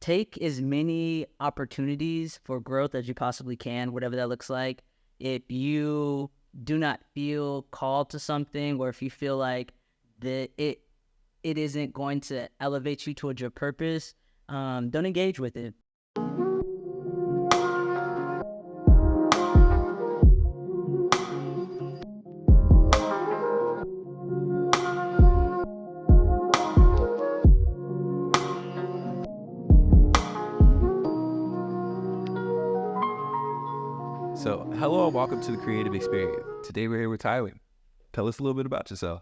take as many opportunities for growth as you possibly can, whatever that looks like. If you do not feel called to something, or if you feel like that it isn't going to elevate you towards your purpose, don't engage with it. So, hello and welcome to the Creative Experience. Today we're here with Tyler. Tell us a little bit about yourself.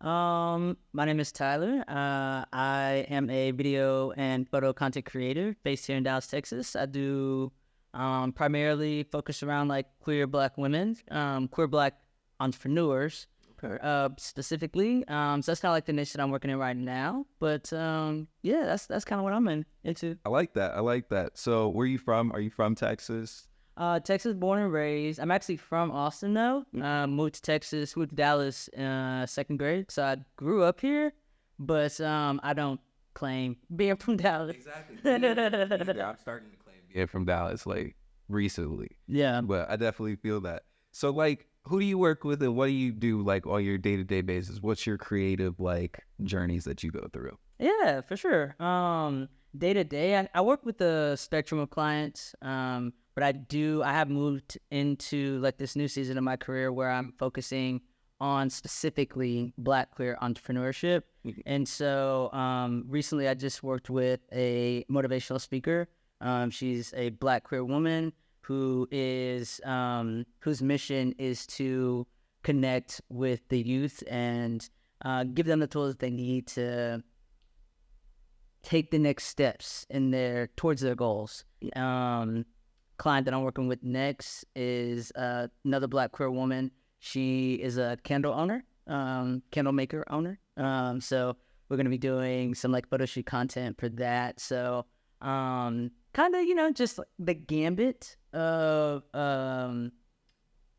My name is Tyler. I am a video and photo content creator based here in Dallas, Texas. I do primarily focus around like queer Black women, queer Black entrepreneurs, specifically. So that's kind of like the niche that I'm working in right now. But yeah, that's kind of what I'm into. I like that. So, where are you from? Are you from Texas? Texas, born and raised. I'm actually from Austin, though. Moved to Texas, moved to Dallas second grade. So I grew up here, but I don't claim being from Dallas. Exactly. Yeah, I'm starting to claim being from Dallas, like, recently. Yeah. But I definitely feel that. So, like, who do you work with and what do you do, like, on your day-to-day basis? What's your creative, like, journeys that you go through? Yeah, for sure. Day to day, I work with a spectrum of clients. But I have moved into like this new season of my career where I'm focusing on specifically Black queer entrepreneurship. And so recently I just worked with a motivational speaker. She's a Black queer woman who is whose mission is to connect with the youth and give them the tools that they need to take the next steps towards their goals. Client that I'm working with next is another Black queer woman. She is a candle maker owner. So we're gonna be doing some like photo shoot content for that. So kind of just like the gambit of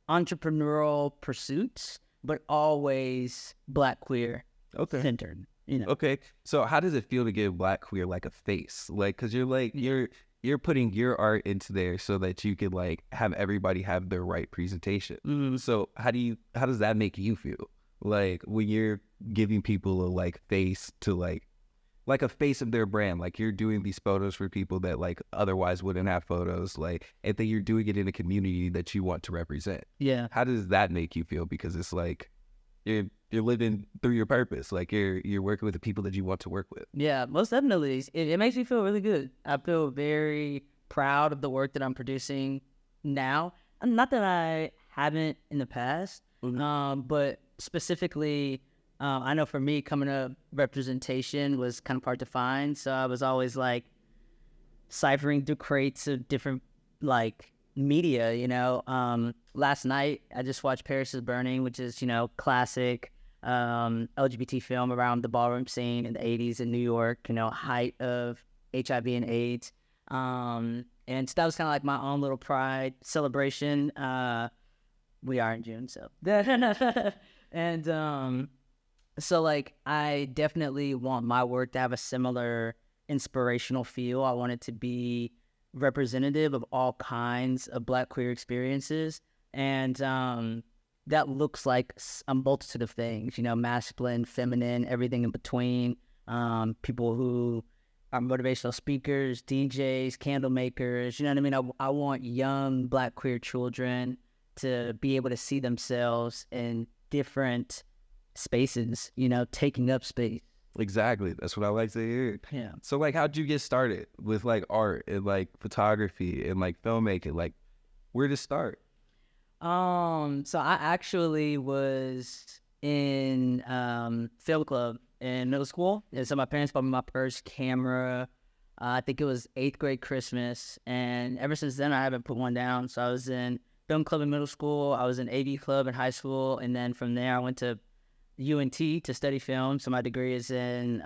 entrepreneurial pursuits, but always Black queer centered. Okay. So how does it feel to give Black queer like a face? Like, cause you're putting your art into there so that you could like have everybody have their right presentation. So how does that make you feel? Like when you're giving people a like face to like a face of their brand, like you're doing these photos for people that like otherwise wouldn't have photos, like, and then you're doing it in a community that you want to represent. Yeah. How does that make you feel? Because it's like you're living through your purpose. Like you're working with the people that you want to work with. Yeah, most definitely. It makes me feel really good. I feel very proud of the work that I'm producing now. Not that I haven't in the past, but specifically, I know for me, coming up, representation was kind of hard to find. So I was always like ciphering through crates of different like media, last night I just watched Paris is Burning, which is, classic LGBT film around the ballroom scene in the 80s in New York, height of HIV and AIDS. And so that was kind of like my own little pride celebration. We are in June, so. And so like I definitely want my work to have a similar inspirational feel. I want it to be representative of all kinds of Black queer experiences, and that looks like a multitude of things, masculine, feminine, everything in between. People who are motivational speakers, DJs, candle makers, you know what I mean? I want young Black queer children to be able to see themselves in different spaces, taking up space. Exactly. That's what I like to hear. Yeah. So like, how'd you get started with like art and like photography and like filmmaking? Like, where to start? So I actually was in film club in middle school, and so my parents bought me my first camera. I think it was 8th grade Christmas, and ever since then I haven't put one down. So I was in film club in middle school, I was in AV club in high school, and then from there I went to UNT to study film. So my degree is in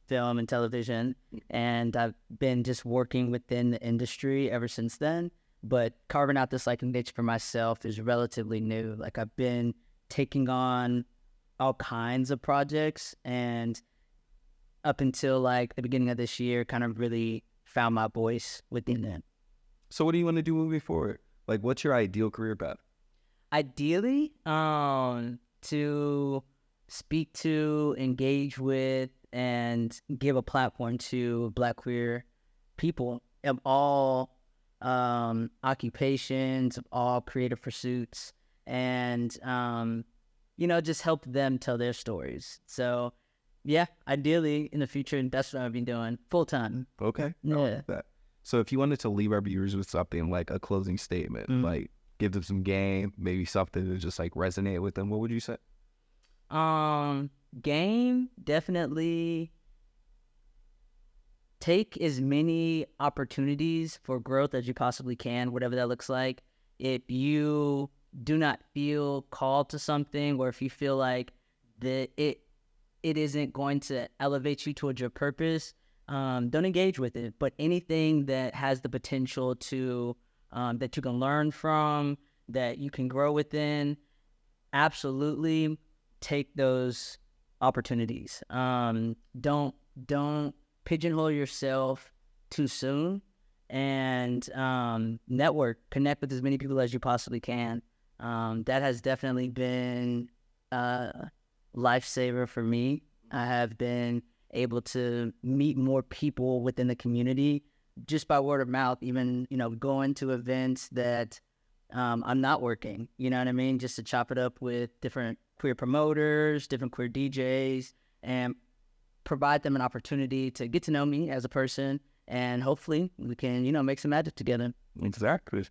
film and television, and I've been just working within the industry ever since then. But carving out this like niche for myself is relatively new. Like I've been taking on all kinds of projects, and up until like the beginning of this year, kind of really found my voice within that. So what do you want to do moving forward? Like, what's your ideal career path? Ideally, to speak to, engage with, and give a platform to Black queer people of all occupations, of all creative pursuits, and just help them tell their stories. So, yeah, ideally in the future, that's what I've been doing full time. Okay, Yeah. I like that. So if you wanted to leave our viewers with something like a closing statement, like give them some game, maybe something to just like resonate with them, what would you say? Game, definitely take as many opportunities for growth as you possibly can, whatever that looks like. If you do not feel called to something, or if you feel like that it isn't going to elevate you towards your purpose, don't engage with it. But anything that has the potential to that you can learn from, that you can grow within, absolutely take those opportunities. Don't pigeonhole yourself too soon, and connect with as many people as you possibly can. That has definitely been a lifesaver for me. I have been able to meet more people within the community just by word of mouth, even, going to events that I'm not working, you know what I mean? Just to chop it up with different queer promoters, different queer DJs, and provide them an opportunity to get to know me as a person, and hopefully we can, make some magic together. Exactly.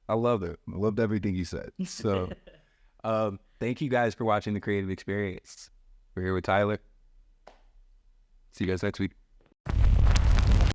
I love it. I loved everything you said. So thank you guys for watching The Creative Experience. We're here with Tyler. See you guys next week.